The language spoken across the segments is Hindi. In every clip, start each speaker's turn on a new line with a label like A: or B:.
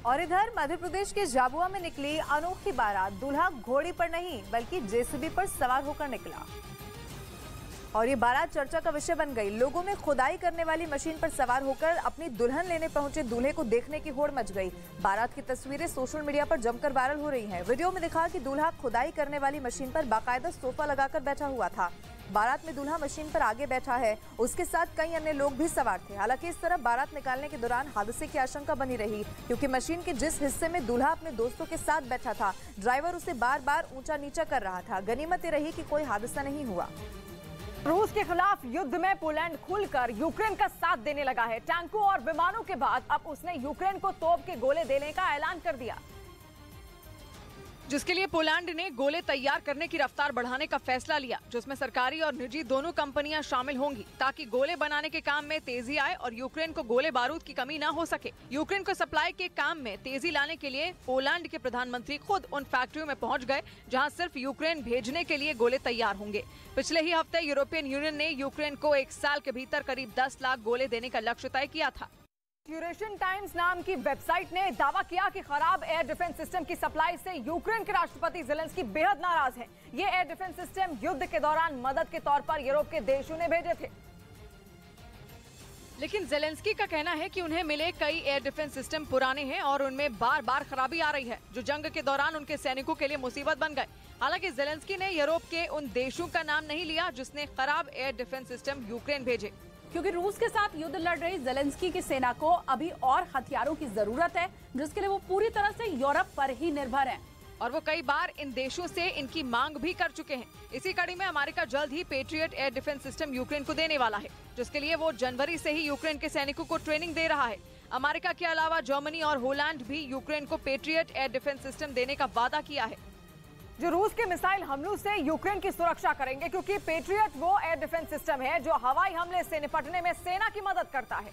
A: और इधर मध्य प्रदेश के झाबुआ में निकली अनोखी बारात। दूल्हा घोड़ी पर नहीं बल्कि जेसीबी पर सवार होकर निकला और ये बारात चर्चा का विषय बन गई। लोगों में खुदाई करने वाली मशीन पर सवार होकर अपनी दुल्हन लेने पहुंचे दूल्हे को देखने की होड़ मच गई। बारात की तस्वीरें सोशल मीडिया पर जमकर वायरल हो रही हैं। वीडियो में दिखा कि दूल्हा खुदाई करने वाली मशीन पर बाकायदा सोफा लगाकर बैठा हुआ था। बारात में दूल्हा मशीन पर आगे बैठा है, उसके साथ कई अन्य लोग भी सवार थे। हालांकि इस तरह बारात निकालने के दौरान हादसे की आशंका बनी रही, क्योंकि मशीन के जिस हिस्से में दूल्हा अपने दोस्तों के साथ बैठा था, ड्राइवर उसे बार बार ऊंचा नीचा कर रहा था। गनीमत ये रही कि कोई हादसा नहीं हुआ।
B: रूस के खिलाफ युद्ध में पोलैंड खुलकर यूक्रेन का साथ देने लगा है। टैंकों और विमानों के बाद अब उसने यूक्रेन को तोप के गोले देने का ऐलान कर दिया,
C: जिसके लिए पोलैंड ने गोले तैयार करने की रफ्तार बढ़ाने का फैसला लिया, जिसमें सरकारी और निजी दोनों कंपनियां शामिल होंगी, ताकि गोले बनाने के काम में तेजी आए और यूक्रेन को गोले बारूद की कमी न हो सके। यूक्रेन को सप्लाई के काम में तेजी लाने के लिए पोलैंड के प्रधानमंत्री खुद उन फैक्ट्रियों में पहुंच गए, जहां सिर्फ यूक्रेन भेजने के लिए गोले तैयार होंगे। पिछले ही हफ्ते यूरोपियन यूनियन ने यूक्रेन को 1 साल के भीतर करीब 10 लाख गोले देने का लक्ष्य तय किया था।
B: यूरेशियन टाइम्स नाम की वेबसाइट ने दावा किया कि खराब एयर डिफेंस सिस्टम की सप्लाई से यूक्रेन के राष्ट्रपति ज़ेलेंस्की बेहद नाराज हैं। ये एयर डिफेंस सिस्टम युद्ध के दौरान मदद के तौर पर यूरोप के देशों ने भेजे थे,
C: लेकिन ज़ेलेंस्की का कहना है कि उन्हें मिले कई एयर डिफेंस सिस्टम पुराने हैं और उनमें बार बार खराबी आ रही है, जो जंग के दौरान उनके सैनिकों के लिए मुसीबत बन गए। हालांकि ज़ेलेंस्की ने यूरोप के उन देशों का नाम नहीं लिया जिसने खराब एयर डिफेंस सिस्टम यूक्रेन भेजे,
D: क्योंकि रूस के साथ युद्ध लड़ रही ज़ेलेंस्की की सेना को अभी और हथियारों की जरूरत है, जिसके लिए वो पूरी तरह से यूरोप पर ही निर्भर हैं।
C: और वो कई बार इन देशों से इनकी मांग भी कर चुके हैं। इसी कड़ी में अमेरिका जल्द ही Patriot air defence system Ukraine को देने वाला है, जिसके लिए वो जनवरी से ही यूक्रेन के सैनिकों को ट्रेनिंग दे रहा है। अमेरिका के अलावा जर्मनी और होलैंड भी यूक्रेन को पेट्रियट एयर डिफेंस सिस्टम देने का वादा किया है,
B: जो रूस के मिसाइल हमलों से यूक्रेन की सुरक्षा करेंगे, क्योंकि पेट्रियट वो एयर डिफेंस सिस्टम है जो हवाई हमले से निपटने में सेना की मदद करता है।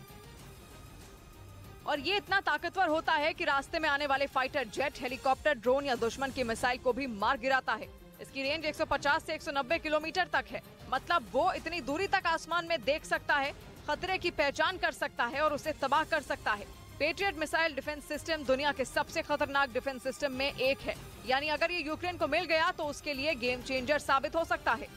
C: और ये इतना ताकतवर होता है कि रास्ते में आने वाले फाइटर जेट, हेलीकॉप्टर, ड्रोन या दुश्मन की मिसाइल को भी मार गिराता है। इसकी रेंज 150 से 190 किलोमीटर तक है, मतलब वो इतनी दूरी तक आसमान में देख सकता है, खतरे की पहचान कर सकता है और उसे तबाह कर सकता है। पेट्रियट मिसाइल डिफेंस सिस्टम दुनिया के सबसे खतरनाक डिफेंस सिस्टम में एक है, यानी अगर ये यूक्रेन को मिल गया तो उसके लिए गेम चेंजर साबित हो सकता है।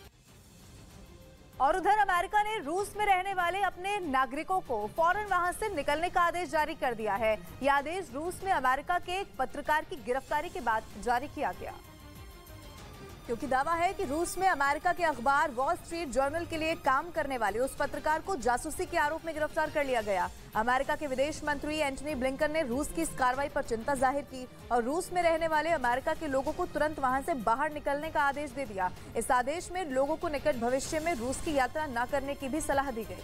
A: और उधर अमेरिका ने रूस में रहने वाले अपने नागरिकों को फौरन वहां से निकलने का आदेश जारी कर दिया है। यह आदेश रूस में अमेरिका के एक पत्रकार की गिरफ्तारी के बाद जारी किया गया, क्योंकि दावा है कि रूस में अमेरिका के अखबार वॉल स्ट्रीट जर्नल के लिए काम करने वाले उस पत्रकार को जासूसी के आरोप में गिरफ्तार कर लिया गया। अमेरिका के विदेश मंत्री एंटनी ब्लिंकन ने रूस की इस कार्रवाई पर चिंता जाहिर की और रूस में रहने वाले अमेरिका के लोगों को तुरंत वहां से बाहर निकलने का आदेश दे दिया। इस आदेश में लोगों को निकट भविष्य में रूस की यात्रा न करने की भी सलाह दी गई।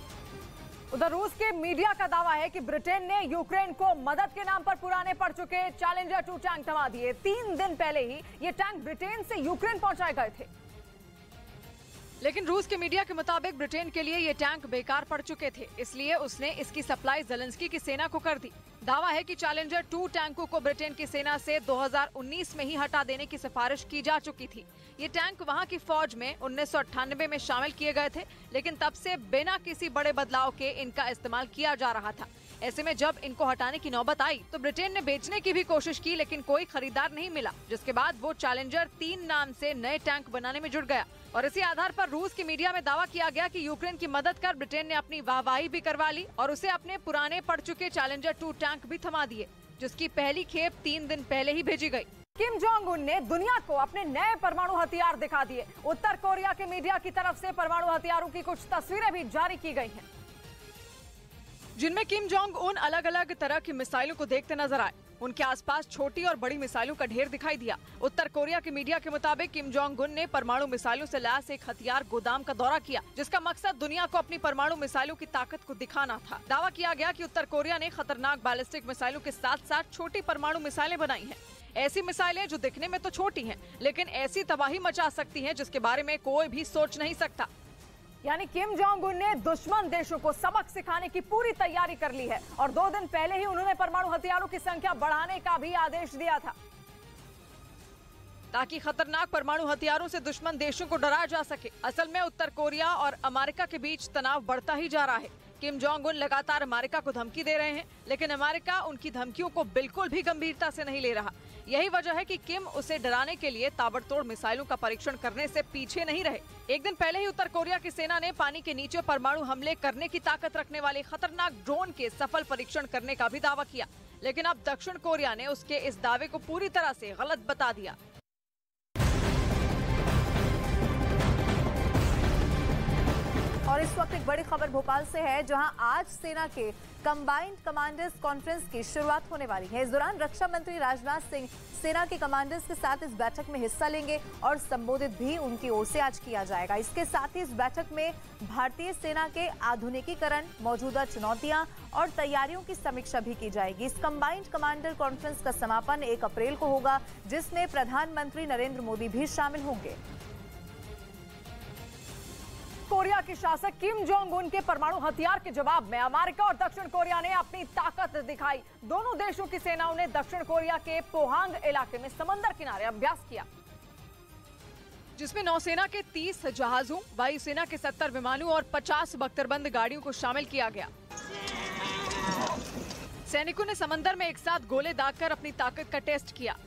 B: उधर रूस के मीडिया का दावा है कि ब्रिटेन ने यूक्रेन को मदद के नाम पर पुराने पड़ चुके चैलेंजर 2 टैंक थमा दिए। 3 दिन पहले ही ये टैंक ब्रिटेन से यूक्रेन पहुंचाए गए थे,
C: लेकिन रूस के मीडिया के मुताबिक ब्रिटेन के लिए ये टैंक बेकार पड़ चुके थे, इसलिए उसने इसकी सप्लाई ज़ेलेंस्की की सेना को कर दी। दावा है कि चैलेंजर 2 टैंकों को ब्रिटेन की सेना से 2019 में ही हटा देने की सिफारिश की जा चुकी थी। ये टैंक वहां की फौज में 1998 में शामिल किए गए थे, लेकिन तब से बिना किसी बड़े बदलाव के इनका इस्तेमाल किया जा रहा था। ऐसे में जब इनको हटाने की नौबत आई तो ब्रिटेन ने बेचने की भी कोशिश की, लेकिन कोई खरीदार नहीं मिला, जिसके बाद वो चैलेंजर 3 नाम से नए टैंक बनाने में जुट गया। और इसी आधार पर रूस की मीडिया में दावा किया गया कि यूक्रेन की मदद कर ब्रिटेन ने अपनी वाहवाही भी करवा ली और उसे अपने पुराने पड़ चुके चैलेंजर 2 टैंक भी थमा दिए, जिसकी पहली खेप 3 दिन पहले ही भेजी गई।
B: किम जोंग उन ने दुनिया को अपने नए परमाणु हथियार दिखा दिए। उत्तर कोरिया के मीडिया की तरफ से परमाणु हथियारों की कुछ तस्वीरें भी जारी की गई हैं,
C: जिनमें किम जोंग उन अलग अलग तरह की मिसाइलों को देखते नजर आए। उनके आसपास छोटी और बड़ी मिसाइलों का ढेर दिखाई दिया। उत्तर कोरिया के मीडिया के मुताबिक किम जोंग उन ने परमाणु मिसाइलों से लैस एक हथियार गोदाम का दौरा किया, जिसका मकसद दुनिया को अपनी परमाणु मिसाइलों की ताकत को दिखाना था। दावा किया गया कि उत्तर कोरिया ने खतरनाक बैलिस्टिक मिसाइलों के साथ साथ छोटी परमाणु मिसाइलें बनाई हैं। ऐसी मिसाइलें जो दिखने में तो छोटी हैं, लेकिन ऐसी तबाही मचा सकती हैं जिसके बारे में कोई भी सोच नहीं सकता।
B: यानी किम जोंग उन ने दुश्मन देशों को सबक सिखाने की पूरी तैयारी कर ली है और 2 दिन पहले ही उन्होंने परमाणु हथियारों की संख्या बढ़ाने का भी आदेश दिया था,
C: ताकि खतरनाक परमाणु हथियारों से दुश्मन देशों को डराया जा सके। असल में उत्तर कोरिया और अमेरिका के बीच तनाव बढ़ता ही जा रहा है। किम जोंग उन लगातार अमेरिका को धमकी दे रहे हैं, लेकिन अमेरिका उनकी धमकियों को बिल्कुल भी गंभीरता से नहीं ले रहा। यही वजह है कि किम उसे डराने के लिए ताबड़तोड़ मिसाइलों का परीक्षण करने से पीछे नहीं रहे। एक दिन पहले ही उत्तर कोरिया की सेना ने पानी के नीचे परमाणु हमले करने की ताकत रखने वाले खतरनाक ड्रोन के सफल परीक्षण करने का भी दावा किया, लेकिन अब दक्षिण कोरिया ने उसके इस दावे को पूरी तरह से गलत बता दिया।
A: और इस वक्त एक बड़ी खबर भोपाल से है, जहां आज सेना के कंबाइंड कमांडर्स कॉन्फ्रेंस की शुरुआत होने वाली है। इस दौरान रक्षा मंत्री राजनाथ सिंह सेना के कमांडर्स के साथ इस बैठक में हिस्सा लेंगे और संबोधित भी उनकी ओर से आज किया जाएगा। इसके साथ ही इस बैठक में भारतीय सेना के आधुनिकीकरण, मौजूदा चुनौतियां और तैयारियों की समीक्षा भी की जाएगी। इस कंबाइंड कमांडर कॉन्फ्रेंस का समापन 1 अप्रैल को होगा, जिसमें प्रधानमंत्री नरेंद्र मोदी भी शामिल होंगे।
B: कोरिया के शासक किम जोंग उन के परमाणु हथियार के जवाब में अमेरिका और दक्षिण कोरिया ने अपनी ताकत दिखाई। दोनों देशों की सेनाओं ने दक्षिण कोरिया के पोहांग इलाके में समंदर किनारे अभ्यास किया,
C: जिसमें नौसेना के 30 जहाजों, वायुसेना के 70 विमानों और 50 बख्तरबंद गाड़ियों को शामिल किया गया। सैनिकों ने समंदर में एक साथ गोले दागकर अपनी ताकत का टेस्ट किया।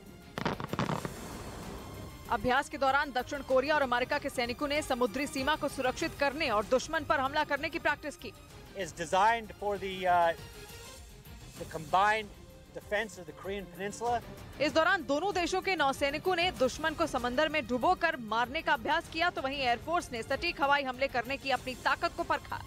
C: अभ्यास के दौरान दक्षिण कोरिया और अमेरिका के सैनिकों ने समुद्री सीमा को सुरक्षित करने और दुश्मन पर हमला करने की प्रैक्टिस की।
E: Is designed for the combined defense of the Korean Peninsula.
C: इस दौरान दोनों देशों के नौसैनिकों ने दुश्मन को समंदर में डुबोकर मारने का अभ्यास किया, तो वहीं एयरफोर्स ने सटीक हवाई हमले करने की अपनी ताकत को परखा।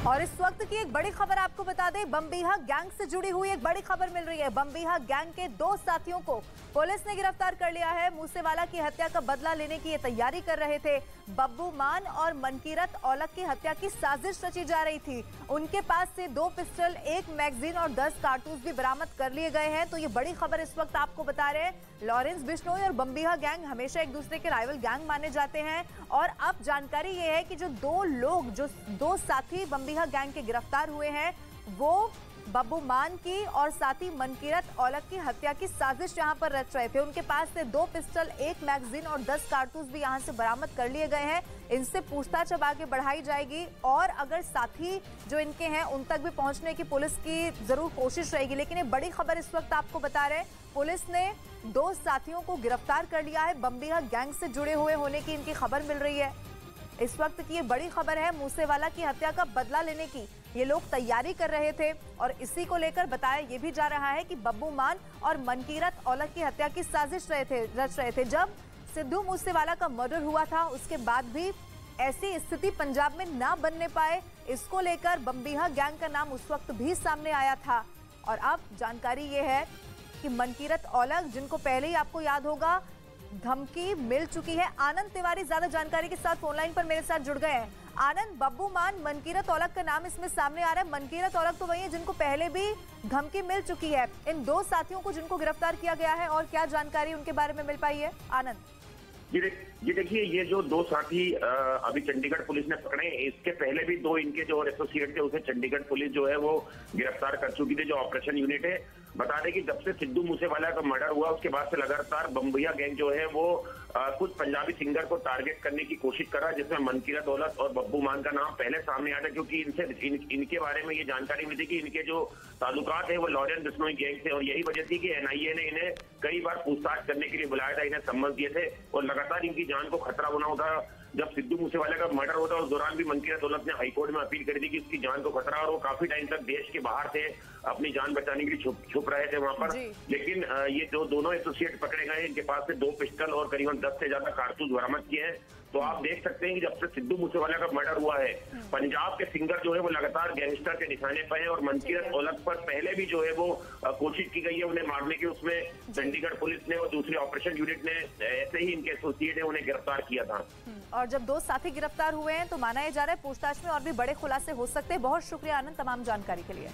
A: और इस वक्त की एक बड़ी खबर आपको बता दें, बमबीहा गैंग से जुड़ी हुई एक बड़ी खबर मिल रही है। बमबीहा गैंग के 2 साथियों को पुलिस ने गिरफ्तार कर लिया है। मूसेवाला की हत्या का बदला लेने की ये तैयारी कर रहे थे। बब्बू मान और मनकीरत औलख की हत्या की साजिश रची जा रही थी। उनके पास से 2 पिस्टल, 1 मैगजीन और 10 कारतूस भी बरामद कर लिए गए हैं। तो ये बड़ी खबर इस वक्त आपको बता रहे हैं। लॉरेंस बिश्नोई और बमबीहा गैंग हमेशा एक दूसरे के राइवल गैंग माने जाते हैं, और अब जानकारी ये है कि जो 2 साथी बमबीहा गैंग के गिरफ्तार हुए हैं, वो बब्बू मान की और साथ ही मनकीरत औलख की हत्या की साजिश यहां पर रच रहे थे। उनके पास से 2 पिस्टल, 1 मैगजीन और 10 कारतूस भी यहां से बरामद कर लिए गए हैं। इनसे पूछताछ अब आगे बढ़ाई जाएगी, और अगर साथी जो इनके हैं उन तक भी पहुंचने की पुलिस की जरूर कोशिश रहेगी। लेकिन ये बड़ी खबर इस वक्त आपको बता रहे हैं, पुलिस ने 2 साथियों को गिरफ्तार कर लिया है। बमबीहा गैंग से जुड़े हुए होने की इनकी खबर मिल रही है। इस वक्त की ये बड़ी खबर है। मूसेवाला की हत्या का बदला लेने की ये लोग तैयारी कर रहे थे, और इसी को लेकर बताया ये भी जा रहा है कि बब्बू मान और मनकीरत औलख की हत्या की साजिश रच रहे थे। जब सिद्धू मूसेवाला का मर्डर हुआ था, उसके बाद भी ऐसी स्थिति पंजाब में ना बनने पाए, इसको लेकर बमबीहा गैंग का नाम उस वक्त भी सामने आया था। और अब जानकारी ये है कि मनकीरत औलख, जिनको पहले ही आपको याद होगा धमकी मिल चुकी है। आनंद तिवारी ज्यादा जानकारी के साथ फोनलाइन पर मेरे साथ जुड़ गए हैं। आनंद, बब्बू मान, मनकीरत औलख का नाम इसमें सामने आ रहा है। मनकीरत औलख तो वही है जिनको पहले भी धमकी मिल चुकी है। इन 2 साथियों को जिनको गिरफ्तार किया गया है, और क्या जानकारी उनके बारे में मिल पाई है? आनंद
F: जी देखिए, ये जो 2 साथी अभी चंडीगढ़ पुलिस ने पकड़े, इसके पहले भी 2 इनके जो एसोसिएट थे उसे चंडीगढ़ पुलिस जो है वो गिरफ्तार कर चुकी थी। जो ऑपरेशन यूनिट है, बता दें कि जब से सिद्धू मूसेवाला का मर्डर हुआ उसके बाद से लगातार बमबीहा गैंग जो है वो कुछ पंजाबी सिंगर को टारगेट करने की कोशिश कर रहा है, जिसमें मनकीरत औलख और बब्बू मान का नाम पहले सामने आया था, क्योंकि इनके बारे में ये जानकारी मिली थी कि इनके जो ताल्लुकात है वो लॉरेंस बिश्नोई गैंग से, और यही वजह थी कि एनआईए ने इन्हें कई बार पूछताछ करने के लिए बुलाया था, इन्हें सम्मत दिए थे, और लगातार इनकी जान को खतरा बना होता। जब सिद्धू मूसेवाला का मर्डर होता उस दौरान भी मनकीरत औलख ने हाईकोर्ट में अपील करी थी कि उसकी जान को खतरा, और वो काफी टाइम तक देश के बाहर थे, अपनी जान बचाने के लिए छुप रहे थे वहां पर। लेकिन ये जो दोनों एसोसिएट पकड़े गए हैं, इनके पास से 2 पिस्टल और करीबन 10 से ज्यादा कारतूस बरामद किए हैं। तो आप देख सकते हैं कि जब से सिद्धू मूसेवाला का मर्डर हुआ है, पंजाब के सिंगर जो है वो लगातार गैंगस्टर के निशाने पर है, और मनकीरत औलख पर पहले भी जो है वो कोशिश की गई है उन्हें मारने की। उसमें चंडीगढ़ पुलिस ने और दूसरी ऑपरेशन यूनिट ने ऐसे ही इनके एसोसिएट है उन्हें गिरफ्तार किया था।
A: और जब 2 साथी गिरफ्तार हुए हैं तो माना जा रहा है पूछताछ में और भी बड़े खुलासे हो सकते हैं। बहुत शुक्रिया आनंद तमाम जानकारी के लिए।